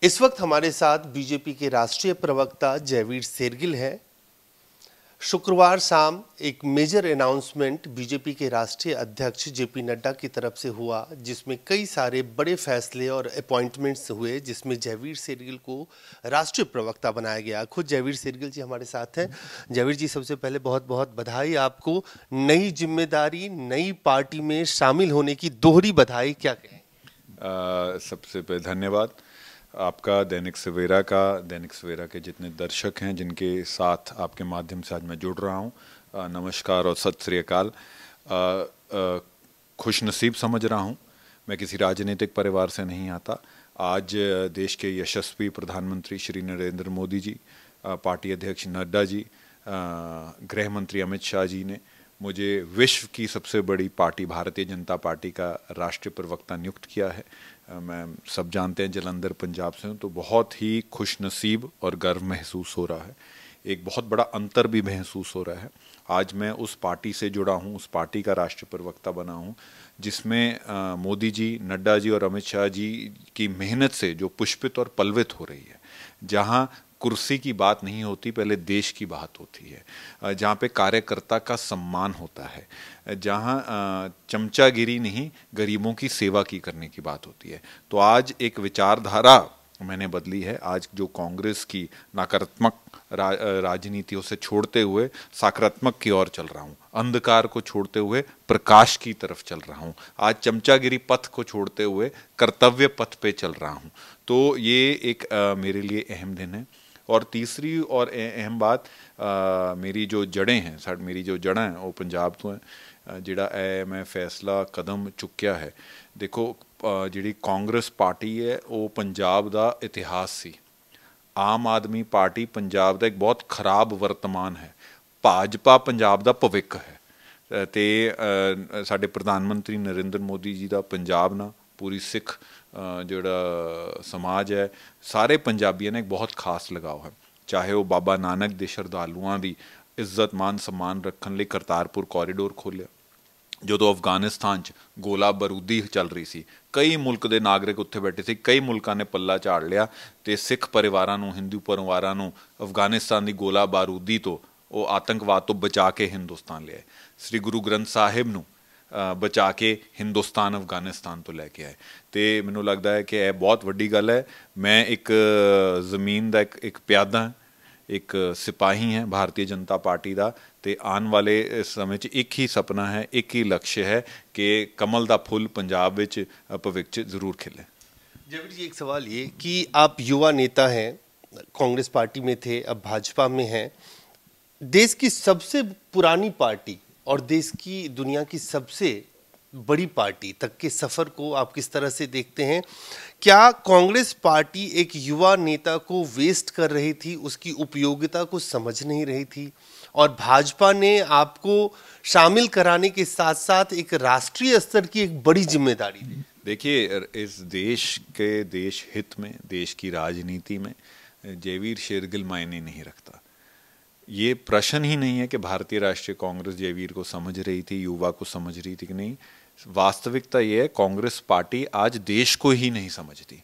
इस वक्त हमारे साथ बीजेपी के राष्ट्रीय प्रवक्ता जयवीर शेरगिल हैं। शुक्रवार शाम एक मेजर अनाउंसमेंट बीजेपी के राष्ट्रीय अध्यक्ष जेपी नड्डा की तरफ से हुआ, जिसमें कई सारे बड़े फैसले और अपॉइंटमेंट्स हुए, जिसमें जयवीर शेरगिल को राष्ट्रीय प्रवक्ता बनाया गया। खुद जयवीर शेरगिल जी हमारे साथ हैं। जयवीर जी, सबसे पहले बहुत बहुत बधाई आपको, नई जिम्मेदारी, नई पार्टी में शामिल होने की दोहरी बधाई, क्या कहें? सबसे पहले धन्यवाद आपका, दैनिक सवेरा के जितने दर्शक हैं जिनके साथ आपके माध्यम से आज मैं जुड़ रहा हूं, नमस्कार और सत श्री अकाल। खुश नसीब समझ रहा हूं, मैं किसी राजनीतिक परिवार से नहीं आता। आज देश के यशस्वी प्रधानमंत्री श्री नरेंद्र मोदी जी, पार्टी अध्यक्ष नड्डा जी, गृह मंत्री अमित शाह जी ने मुझे विश्व की सबसे बड़ी पार्टी भारतीय जनता पार्टी का राष्ट्रीय प्रवक्ता नियुक्त किया है। मैं सब जानते हैं जलंधर पंजाब से हूँ, तो बहुत ही खुश नसीब और गर्व महसूस हो रहा है। एक बहुत बड़ा अंतर भी महसूस हो रहा है। आज मैं उस पार्टी से जुड़ा हूँ, उस पार्टी का राष्ट्रीय प्रवक्ता बना हूँ जिसमें मोदी जी, नड्डा जी और अमित शाह जी की मेहनत से जो पुष्पित और पल्वित हो रही है, जहाँ कुर्सी की बात नहीं होती, पहले देश की बात होती है, जहाँ पे कार्यकर्ता का सम्मान होता है, जहाँ चमचागिरी नहीं गरीबों की सेवा की करने की बात होती है। तो आज एक विचारधारा मैंने बदली है। आज जो कांग्रेस की नकारात्मक राजनीतियों से छोड़ते हुए सकारात्मक की ओर चल रहा हूँ, अंधकार को छोड़ते हुए प्रकाश की तरफ चल रहा हूँ, आज चमचागिरी पथ को छोड़ते हुए कर्तव्य पथ पे चल रहा हूँ। तो ये एक मेरे लिए अहम दिन है। और तीसरी और अहम बात, मेरी जो जड़ें हैं, मेरी जो जड़ें हैं वो पंजाब तो है। जिहड़ा मैं फैसला कदम चुक्या है, देखो जिहड़ी कांग्रेस पार्टी है वो पंजाब दा इतिहास सी, आम आदमी पार्टी पंजाब दा एक बहुत खराब वर्तमान है, भाजपा पंजाब दा भविख है। ते साडे प्रधानमंत्री नरेंद्र मोदी जी दा पंजाब ना पूरी सिख जोड़ा समाज है, सारे पंजाबियों ने एक बहुत खास लगाव है। चाहे वो बाबा नानक दे श्रद्धालुआं दी इज्जत मान सम्मान रखने लिए करतारपुर कॉरीडोर खोलिया, जो अफगानिस्तान च गोला बारूदी चल रही सी, कई मुल्क के नागरिक उत्थे बैठे सी, कई मुल्कां ने पल्ला झाड़ लिया ते सिख परिवारां नूं, हिंदू परिवारां नूं अफगानिस्तान की गोला बारूदी तो वो आतंकवाद तो बचा के हिंदुस्तान लिया। श्री गुरु ग्रंथ साहिब नूं बचा के हिंदुस्तान अफगानिस्तान तो लैके आए। तो मैनूं लगता है कि यह बहुत वड्डी गल है। मैं एक जमीन का एक प्यादा, एक सिपाही हैं भारतीय जनता पार्टी का, तो आने वाले समय एक ही सपना है, एक ही लक्ष्य है कि कमल का फुल पंजाब विच भविष्य जरूर खिले। जयवीर जी, एक सवाल ये कि आप युवा नेता हैं, कांग्रेस पार्टी में थे, अब भाजपा में हैं, देश की सबसे पुरानी पार्टी और देश की दुनिया की सबसे बड़ी पार्टी तक के सफर को आप किस तरह से देखते हैं? क्या कांग्रेस पार्टी एक युवा नेता को वेस्ट कर रही थी, उसकी उपयोगिता को समझ नहीं रही थी, और भाजपा ने आपको शामिल कराने के साथ साथ एक राष्ट्रीय स्तर की एक बड़ी जिम्मेदारी दी? देखिए, इस देश के देश हित में, देश की राजनीति में जयवीर शेरगिल मायने नहीं रखता। ये प्रश्न ही नहीं है कि भारतीय राष्ट्रीय कांग्रेस जयवीर को समझ रही थी, युवा को समझ रही थी कि नहीं। वास्तविकता ये है, कांग्रेस पार्टी आज देश को ही नहीं समझती।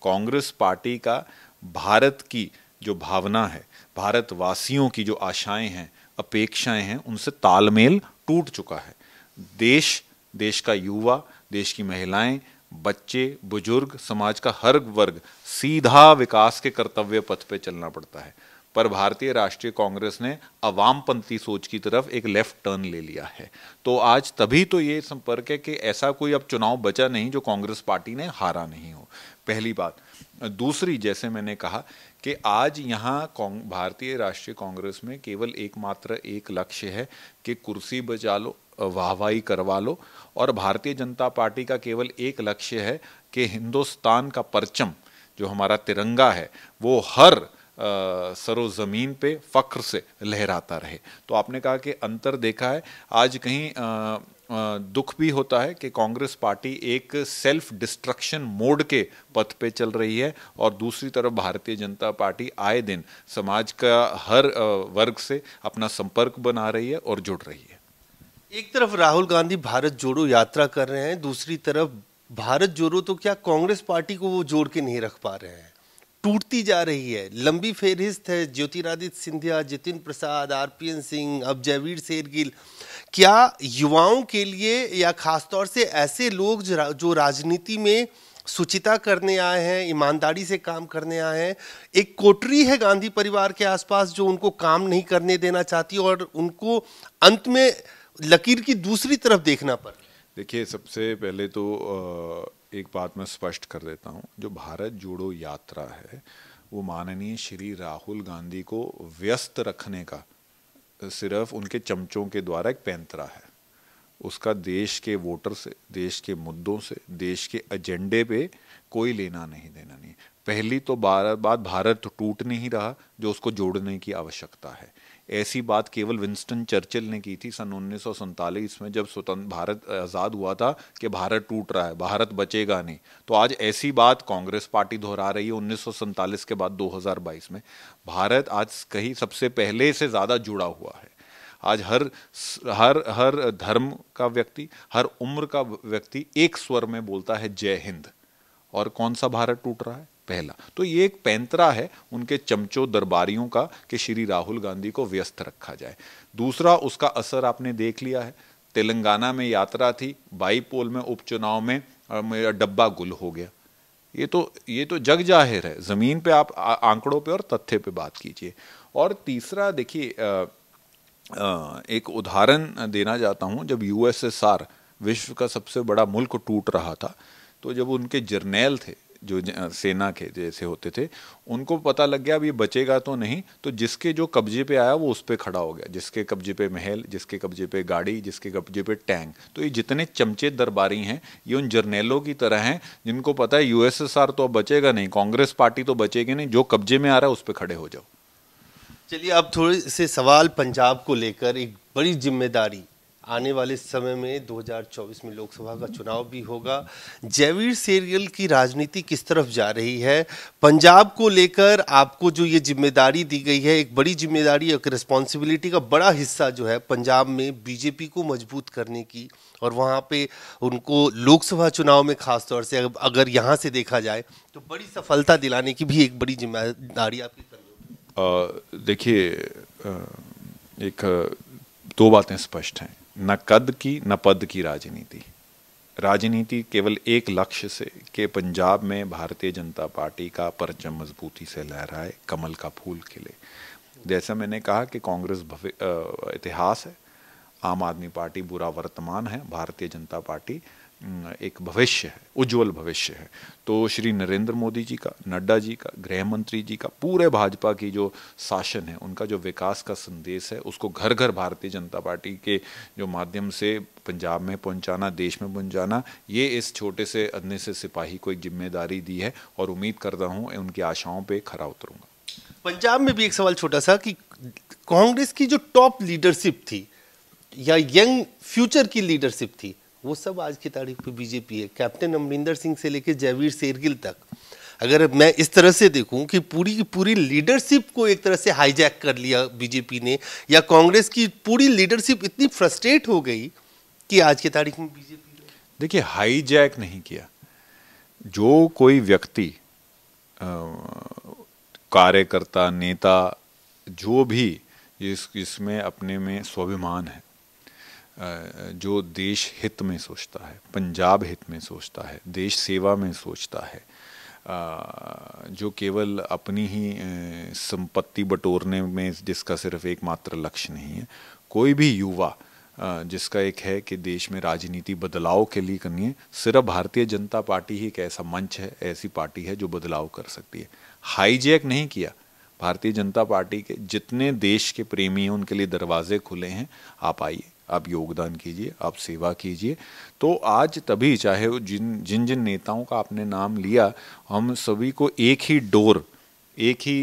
कांग्रेस पार्टी का भारत की जो भावना है, भारतवासियों की जो आशाएं हैं, अपेक्षाएं हैं, उनसे तालमेल टूट चुका है। देश का युवा, देश की महिलाएं, बच्चे, बुजुर्ग, समाज का हर वर्ग सीधा विकास के कर्तव्य पथ पे चलना पड़ता है। पर भारतीय राष्ट्रीय कांग्रेस ने अवामपंथी सोच की तरफ एक लेफ्ट टर्न ले लिया है। तो आज तभी तो ये संपर्क है कि ऐसा कोई अब चुनाव बचा नहीं जो कांग्रेस पार्टी ने हारा नहीं हो, पहली बात। दूसरी, जैसे मैंने कहा कि आज यहाँ भारतीय राष्ट्रीय कांग्रेस में केवल एकमात्र एक लक्ष्य है कि कुर्सी बचा लो, वाहवाही करवा लो, और भारतीय जनता पार्टी का केवल एक लक्ष्य है कि हिंदुस्तान का परचम, जो हमारा तिरंगा है, वो हर सरोजमीन पे फख्र से लहराता रहे। तो आपने कहा कि अंतर देखा है, आज कहीं दुख भी होता है कि कांग्रेस पार्टी एक सेल्फ डिस्ट्रक्शन मोड के पथ पे चल रही है, और दूसरी तरफ भारतीय जनता पार्टी आए दिन समाज का हर वर्ग से अपना संपर्क बना रही है और जुड़ रही है। एक तरफ राहुल गांधी भारत जोड़ो यात्रा कर रहे हैं, दूसरी तरफ भारत जोड़ो तो क्या कांग्रेस पार्टी को वो जोड़ के नहीं रख पा रहे हैं? टूटती जा रही है। लंबी फेहरिस्त है, ज्योतिरादित्य सिंधिया, जितिन प्रसाद, आरपीएन सिंह, अब जयवीर शेरगिल। क्या युवाओं के लिए या खासतौर से ऐसे लोग जो राजनीति में सुचिता करने आए हैं, ईमानदारी से काम करने आए हैं, एक कोटरी है गांधी परिवार के आसपास जो उनको काम नहीं करने देना चाहती और उनको अंत में लकीर की दूसरी तरफ देखना पड़? देखिए, सबसे पहले तो एक बात मैं स्पष्ट कर देता हूँ। जो भारत जोड़ो यात्रा है वो माननीय श्री राहुल गांधी को व्यस्त रखने का सिर्फ उनके चमचों के द्वारा एक पैंतरा है। उसका देश के वोटर से, देश के मुद्दों से, देश के एजेंडे पे कोई लेना नहीं देना नहीं। पहली तो बात, भारत तो टूट नहीं रहा, जो उसको जोड़ने की आवश्यकता है। ऐसी बात केवल विंस्टन चर्चिल ने की थी सन 1947 में, जब स्वतंत्र भारत आज़ाद हुआ था कि भारत टूट रहा है, भारत बचेगा नहीं। तो आज ऐसी बात कांग्रेस पार्टी दोहरा रही है 1947 के बाद 2022 में। भारत आज कहीं सबसे पहले से ज़्यादा जुड़ा हुआ है। आज हर धर्म का व्यक्ति, हर उम्र का व्यक्ति एक स्वर में बोलता है जय हिंद। और कौन सा भारत टूट रहा है? पहला। तो ये एक पैंतरा है उनके चमचों दरबारियों का कि श्री राहुल गांधी को व्यस्त रखा जाए। दूसरा, उसका असर आपने देख लिया है। तेलंगाना में यात्रा थी, बाईपोल में उपचुनाव में मेरा डब्बा गुल हो गया। ये तो जग जाहिर है। जमीन पे आप आंकड़ों पे और तथ्य पे बात कीजिए। और तीसरा, देखिए, एक उदाहरण देना चाहता हूं। जब यूएसएसआर विश्व का सबसे बड़ा मुल्क टूट रहा था, तो जब उनके जर्नैल थे जो सेना के जैसे होते थे, उनको पता लग गया अब ये बचेगा तो नहीं, तो जिसके जो कब्जे पे आया वो उस पे खड़ा हो गया। जिसके कब्जे पे महल, जिसके कब्जे पे गाड़ी, जिसके कब्जे पे टैंक। तो ये जितने चमचे दरबारी हैं ये उन जर्नैलों की तरह हैं जिनको पता है यूएसएसआर तो अब बचेगा नहीं, कांग्रेस पार्टी तो बचेगी नहीं, जो कब्जे में आ रहा है उस पर खड़े हो जाओ। चलिए, अब थोड़े से सवाल पंजाब को लेकर। एक बड़ी जिम्मेदारी आने वाले समय में 2024 में लोकसभा का चुनाव भी होगा। जयवीर शेरगिल की राजनीति किस तरफ जा रही है? पंजाब को लेकर आपको जो ये जिम्मेदारी दी गई है, एक बड़ी जिम्मेदारी, एक रिस्पॉन्सिबिलिटी का बड़ा हिस्सा जो है पंजाब में बीजेपी को मजबूत करने की, और वहाँ पे उनको लोकसभा चुनाव में खासतौर से अगर यहाँ से देखा जाए तो बड़ी सफलता दिलाने की भी एक बड़ी जिम्मेदारी आपकी करनी होगी। देखिए, दो बातें स्पष्ट हैं। न कद की न पद की राजनीति केवल एक लक्ष्य से कि पंजाब में भारतीय जनता पार्टी का परचम मजबूती से लहराए, कमल का फूल खिले। जैसा मैंने कहा कि कांग्रेस इतिहास है, आम आदमी पार्टी बुरा वर्तमान है, भारतीय जनता पार्टी एक भविष्य है, उज्जवल भविष्य है। तो श्री नरेंद्र मोदी जी का, नड्डा जी का, गृह मंत्री जी का, पूरे भाजपा की जो शासन है, उनका जो विकास का संदेश है, उसको घर घर भारतीय जनता पार्टी के जो माध्यम से पंजाब में पहुंचाना, देश में पहुंचाना, ये इस छोटे से अदने से सिपाही को एक जिम्मेदारी दी है। और उम्मीद करता हूँ उनकी आशाओं पर खरा उतरूंगा। पंजाब में भी एक सवाल छोटा सा कि कांग्रेस की जो टॉप लीडरशिप थी या यंग फ्यूचर की लीडरशिप थी, वो सब आज की तारीख पे बीजेपी है। कैप्टन अमरिंदर सिंह से लेकर जयवीर शेरगिल तक, अगर मैं इस तरह से देखूं कि पूरी की पूरी लीडरशिप को एक तरह से हाईजैक कर लिया बीजेपी ने, या कांग्रेस की पूरी लीडरशिप इतनी फ्रस्ट्रेट हो गई कि आज की तारीख में बीजेपी। देखिए, हाईजैक नहीं किया। जो कोई व्यक्ति, कार्यकर्ता, नेता, जो भी इसमें अपने में स्वाभिमान है, जो देश हित में सोचता है, पंजाब हित में सोचता है, देश सेवा में सोचता है, जो केवल अपनी ही संपत्ति बटोरने में जिसका सिर्फ एकमात्र लक्ष्य नहीं है, कोई भी युवा जिसका एक है कि देश में राजनीति बदलाव के लिए करनी है, सिर्फ भारतीय जनता पार्टी ही एक ऐसा मंच है, ऐसी पार्टी है जो बदलाव कर सकती है। हाईजैक नहीं किया। भारतीय जनता पार्टी के जितने देश के प्रेमी हैं उनके लिए दरवाजे खुले हैं। आप आइए, आप योगदान कीजिए, आप सेवा कीजिए। तो आज तभी, चाहे वो जिन नेताओं का आपने नाम लिया, हम सभी को एक ही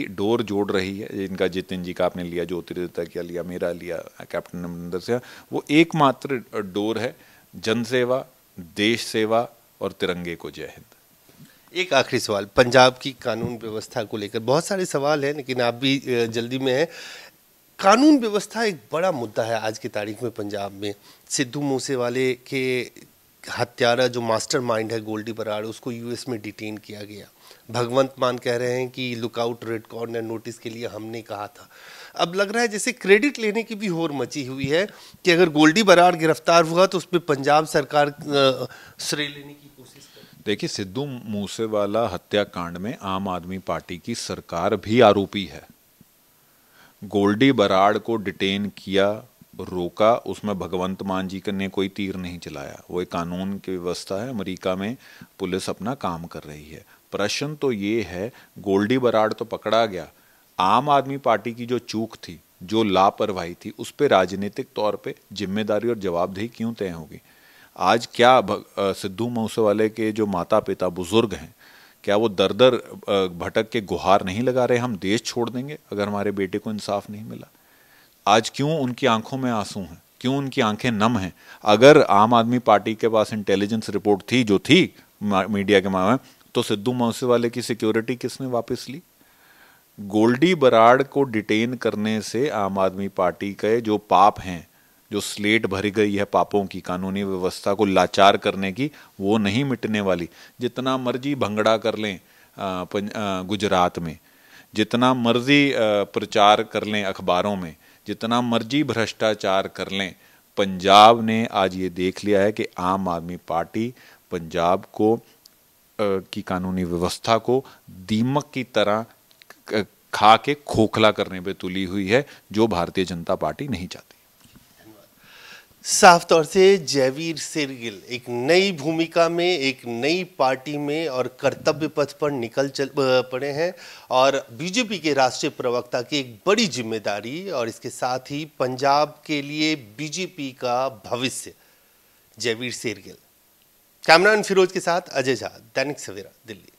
डोर जोड़ रही है। जिनका जितिन जी का आपने लिया, ज्योतिरादित्य का लिया, मेरा लिया, कैप्टन अमरिंदर से, वो एकमात्र डोर है, जनसेवा, देश सेवा और तिरंगे को जय हिंद। एक आखिरी सवाल, पंजाब की कानून व्यवस्था को लेकर बहुत सारे सवाल हैं, लेकिन आप भी जल्दी में हैं। कानून व्यवस्था एक बड़ा मुद्दा है आज की तारीख में पंजाब में। सिद्धू मूसेवाले के हत्यारा जो मास्टरमाइंड है गोल्डी बराड़, उसको यूएस में डिटेन किया गया। भगवंत मान कह रहे हैं कि लुकआउट रेड कॉर्नर नोटिस के लिए हमने कहा था। अब लग रहा है जैसे क्रेडिट लेने की भी होड़ मची हुई है कि अगर गोल्डी बराड़ गिरफ्तार हुआ तो उसमें पंजाब सरकार श्रेय लेने की कोशिश कर। देखिए, सिद्धू मूसेवाला हत्याकांड में आम आदमी पार्टी की सरकार भी आरोपी है। गोल्डी बराड़ को डिटेन किया, रोका, उसमें भगवंत मान जी ने कोई तीर नहीं चलाया। वो एक कानून की व्यवस्था है, अमेरिका में पुलिस अपना काम कर रही है। प्रश्न तो ये है, गोल्डी बराड़ तो पकड़ा गया, आम आदमी पार्टी की जो चूक थी, जो लापरवाही थी, उस पर राजनीतिक तौर पे जिम्मेदारी और जवाबदेही क्यों तय होगी? आज क्या सिद्धू मूसेवाले के जो माता पिता बुजुर्ग हैं, क्या वो दर दर भटक के गुहार नहीं लगा रहे, हम देश छोड़ देंगे अगर हमारे बेटे को इंसाफ नहीं मिला? आज क्यों उनकी आंखों में आंसू हैं, क्यों उनकी आंखें नम हैं? अगर आम आदमी पार्टी के पास इंटेलिजेंस रिपोर्ट थी, जो थी मीडिया के माध्यम, तो सिद्धू मूसेवाले की सिक्योरिटी किसने वापस ली? गोल्डी बराड़ को डिटेन करने से आम आदमी पार्टी के जो पाप हैं, जो स्लेट भरी गई है पापों की, कानूनी व्यवस्था को लाचार करने की, वो नहीं मिटने वाली। जितना मर्जी भंगड़ा कर लें गुजरात में, जितना मर्जी प्रचार कर लें अखबारों में, जितना मर्जी भ्रष्टाचार कर लें, पंजाब ने आज ये देख लिया है कि आम आदमी पार्टी पंजाब को की कानूनी व्यवस्था को दीमक की तरह खा के खोखला करने पे तुली हुई है, जो भारतीय जनता पार्टी नहीं चाहती। साफ तौर से जयवीर सिरगिल एक नई भूमिका में, एक नई पार्टी में और कर्तव्य पथ पर निकल पड़े हैं और बीजेपी के राष्ट्रीय प्रवक्ता की एक बड़ी जिम्मेदारी और इसके साथ ही पंजाब के लिए बीजेपी का भविष्य। जयवीर सिरगिल। कैमरामैन फिरोज के साथ अजय झा, दैनिक सवेरा, दिल्ली।